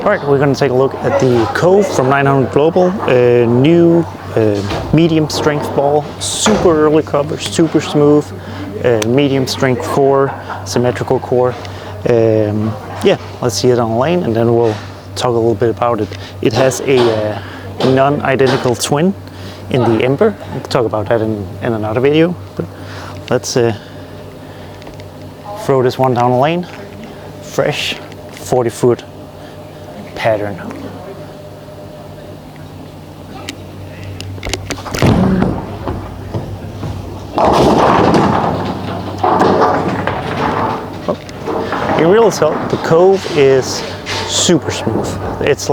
Alright, we're going to take a look at the Cove from 900 Global, a new medium strength ball, super early cover, super smooth, medium strength core, symmetrical core. Yeah, let's see it on the lane and then we'll talk a little bit about it. It has a non-identical twin in the Ember. We'll talk about that in another video, but let's throw this one down the lane. Fresh 40-foot pattern. You can really tell the Cove is super smooth. It's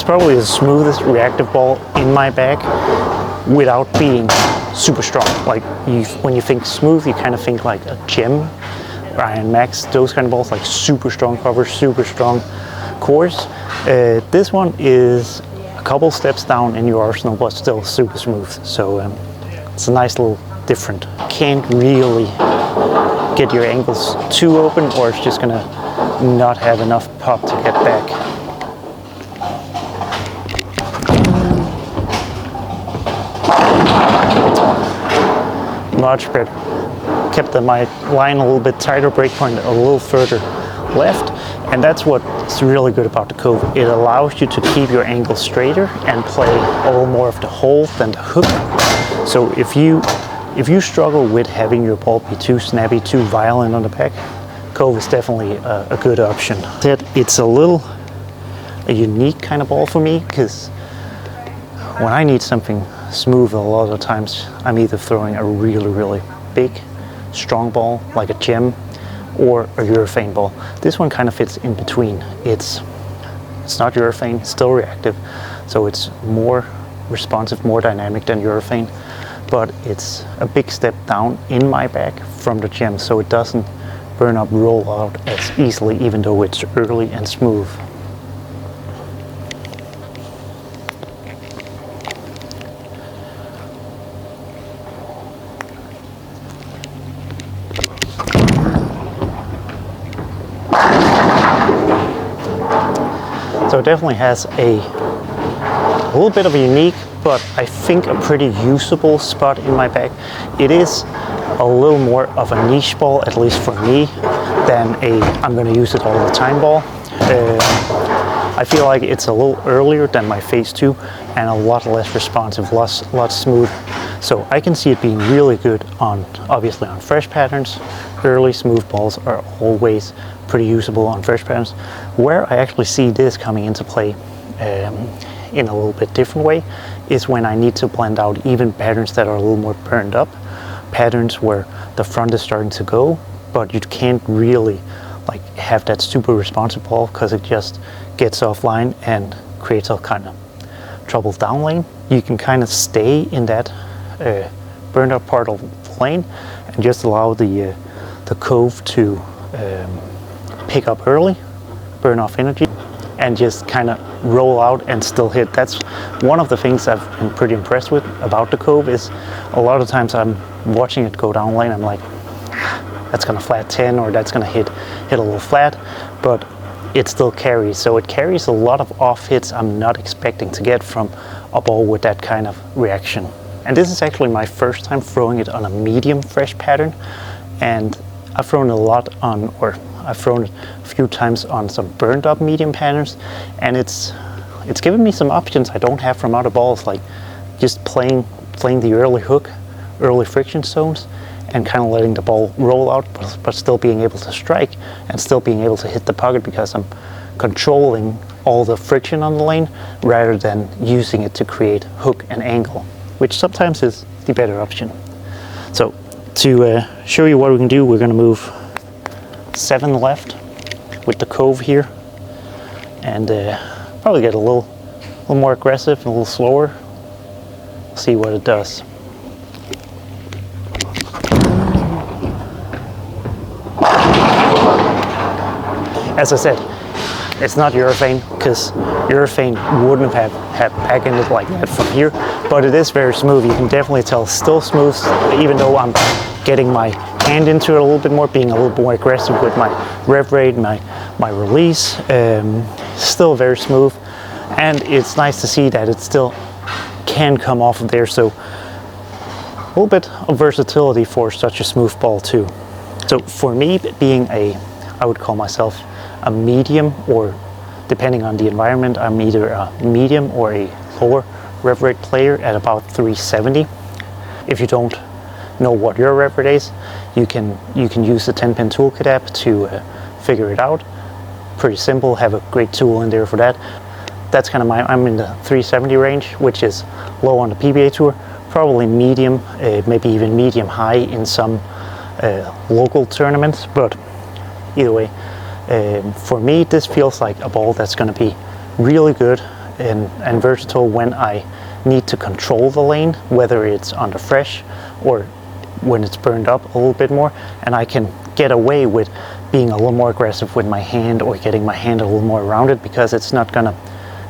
probably the smoothest reactive ball in my bag without being super strong. Like when you think smooth, you kind of think like a gem, Iron Max, those kind of balls, like super strong cover, super strong cores. This one is a couple steps down in your arsenal, but still super smooth. So it's a nice little different. Can't really get your ankles too open, or it's just gonna not have enough pop to get back. Much better. Kept my line a little bit tighter, break point a little further left, and that's what's really good about the Cove. It allows you to keep your ankle straighter and play a little more of the hole than the hook. So if you struggle with having your ball be too snappy, too violent on the back, Cove is definitely a good option. It's a unique kind of ball for me, because when I need something smooth, a lot of times I'm either throwing a really big strong ball like a gem or a urethane ball. This one kind of fits in between. It's not urethane, it's still reactive, so it's more responsive, more dynamic than urethane, but it's a big step down in my bag from the gem, so it doesn't burn up, roll out as easily, even though it's early and smooth. So it definitely has a little bit of a unique, but I think a pretty usable spot in my bag. It is a little more of a niche ball, at least for me, than I'm going to use it all the time ball. I feel like it's a little earlier than my Phase 2 and a lot less responsive, lot smoother. So I can see it being really good obviously on fresh patterns. Early smooth balls are always pretty usable on fresh patterns. Where I actually see this coming into play in a little bit different way is when I need to blend out even patterns that are a little more burned up, patterns where the front is starting to go, but you can't really like have that super responsive ball because it just gets offline and creates all kind of trouble down lane. You can kind of stay in that burned up part of the lane and just allow the Cove to pick up early, burn off energy, and just kind of roll out and still hit. That's one of the things I've been pretty impressed with about the Cove, is a lot of times I'm watching it go down lane, I'm like, that's gonna flat 10 or that's gonna hit a little flat, but it still carries. So it carries a lot of off hits I'm not expecting to get from a ball with that kind of reaction. And this is actually my first time throwing it on a medium fresh pattern, and I've thrown it a lot on, or I've thrown it a few times on some burned up medium patterns, and it's given me some options I don't have from other balls, like just playing the early hook, early friction zones, and kind of letting the ball roll out, but still being able to strike and still being able to hit the pocket because I'm controlling all the friction on the lane rather than using it to create hook and angle, which sometimes is the better option. So to show you what we can do, we're going to move 7 left with the Cove here, and probably get a little more aggressive and a little slower. See what it does. As I said, it's not urethane, because urethane wouldn't have packaged it like that from here, but it is very smooth. You can definitely tell it's still smooth, even though I'm getting my hand into it a little bit more, being a little more aggressive with my rev rate, my my release. Still very smooth, and it's nice to see that it still can come off of there, so a little bit of versatility for such a smooth ball too. So for me, being I would call myself a medium, or depending on the environment, I'm either a medium or a lower rev rate player at about 370. If you don't know what your rev rate is, you can use the 10-pin toolkit app to figure it out. Pretty simple, have a great tool in there for that. That's kind of I'm in the 370 range, which is low on the PBA Tour, probably medium, maybe even medium high in some local tournaments, but either way, for me this feels like a ball that's going to be really good and versatile when I need to control the lane, whether it's under fresh or when it's burned up a little bit more, and I can get away with being a little more aggressive with my hand or getting my hand a little more around it, because it's not gonna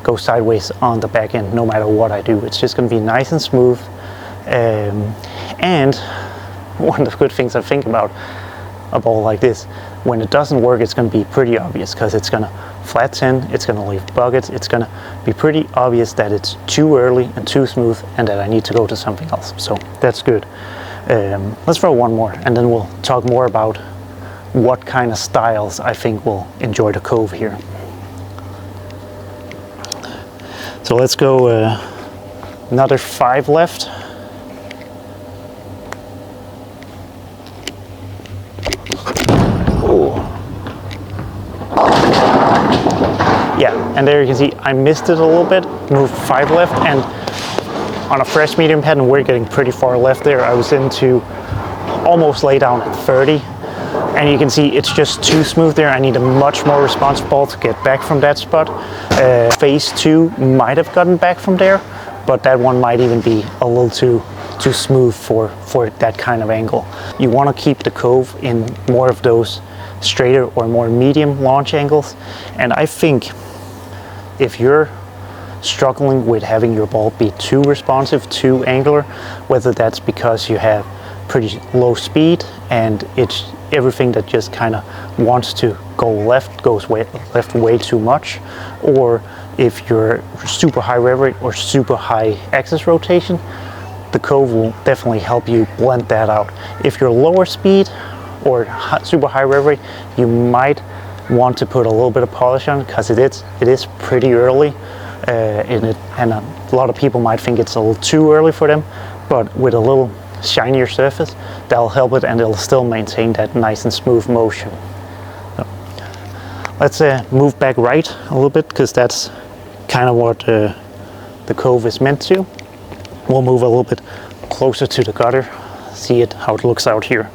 go sideways on the back end no matter what I do. It's just gonna be nice and smooth. And one of the good things I think about a ball like this, when it doesn't work, it's going to be pretty obvious, because it's going to flat 10, it's going to leave buckets, it's going to be pretty obvious that it's too early and too smooth and that I need to go to something else. So that's good. Let's throw one more, and then we'll talk more about what kind of styles I think will enjoy the Cove here. So let's go another 5 left. Yeah, and there you can see I missed it a little bit, moved 5 left, and on a fresh medium pattern we're getting pretty far left there. I was into almost lay down at 30, and you can see it's just too smooth there. I need a much more responsive ball to get back from that spot. Phase 2 might have gotten back from there, but that one might even be a little too smooth for that kind of angle. You want to keep the Cove in more of those straighter or more medium launch angles, and I think if you're struggling with having your ball be too responsive, too angular, whether that's because you have pretty low speed and it's everything that just kind of wants to go left goes left way too much, or if you're super high rev rate or super high axis rotation, the Cove will definitely help you blend that out. If you're lower speed or super high rev rate, you might want to put a little bit of polish on it, because it is pretty early in it, and a lot of people might think it's a little too early for them, but with a little shinier surface, that'll help it, and it'll still maintain that nice and smooth motion. So, let's move back right a little bit, because that's kind of what the Cove is meant to. We'll move a little bit closer to the gutter, see how it looks out here.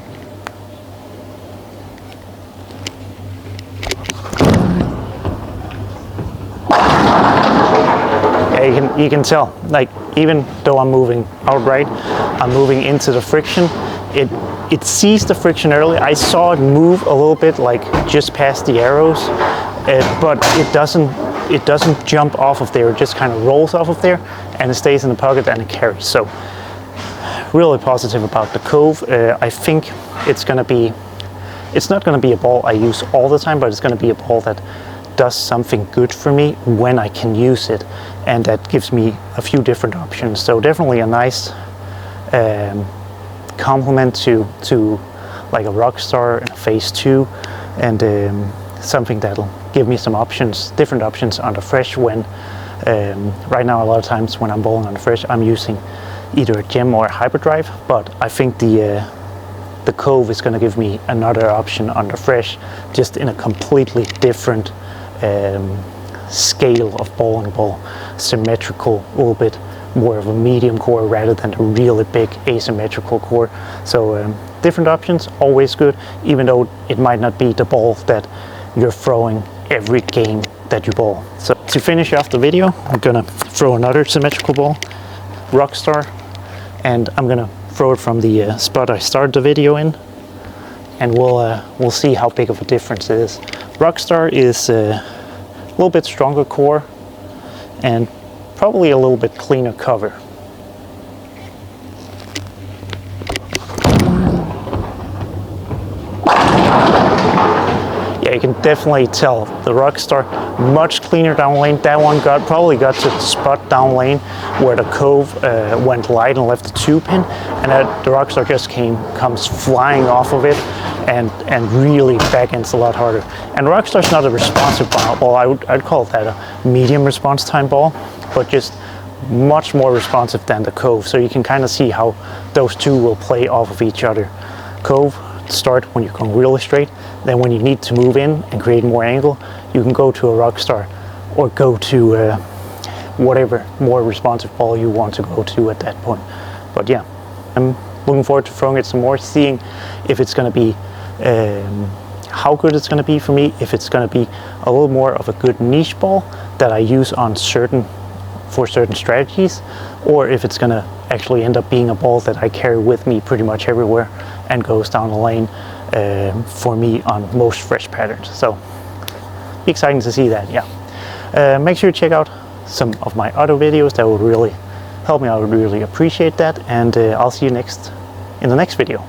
You can tell, like, even though I'm moving outright, I'm moving into the friction. It sees the friction early. I saw it move a little bit, like just past the arrows, but it doesn't jump off of there. It just kind of rolls off of there, and it stays in the pocket and it carries. So really positive about the Cove. I think it's not going to be a ball I use all the time, but it's going to be a ball that does something good for me when I can use it, and that gives me a few different options. So definitely a nice complement to like a Rockstar and a Phase 2, and something that'll give me some options, different options on the fresh. When right now a lot of times when I'm bowling on the fresh, I'm using either a gem or a hyperdrive, but I think the Cove is going to give me another option on the fresh, just in a completely different scale of bowling ball, symmetrical, a little bit more of a medium core rather than the really big asymmetrical core. So different options, always good, even though it might not be the ball that you're throwing every game that you bowl. So to finish off the video, I'm gonna throw another symmetrical ball, Rockstar, and I'm gonna throw it from the spot I started the video in, and we'll see how big of a difference it is. Rockstar is a little bit stronger core and probably a little bit cleaner cover. Yeah, you can definitely tell the Rockstar much cleaner down lane. That one probably got to the spot down lane where the Cove went light and left the 2-pin, and the Rockstar just comes flying off of it and really backends a lot harder. And Rockstar's not a responsive ball. I'd call that a medium response time ball, but just much more responsive than the Cove. So you can kind of see how those two will play off of each other. Cove start when you're going really straight, then when you need to move in and create more angle, you can go to a Rockstar or go to whatever more responsive ball you want to go to at that point. But yeah, I'm looking forward to throwing it some more, seeing if it's going to be how good it's going to be for me, if it's going to be a little more of a good niche ball that I use on certain strategies, or if it's going to actually end up being a ball that I carry with me pretty much everywhere and goes down the lane for me on most fresh patterns. So be exciting to see that. Yeah, make sure to check out some of my other videos. That would really help me. I would really appreciate that, and I'll see you in the next video.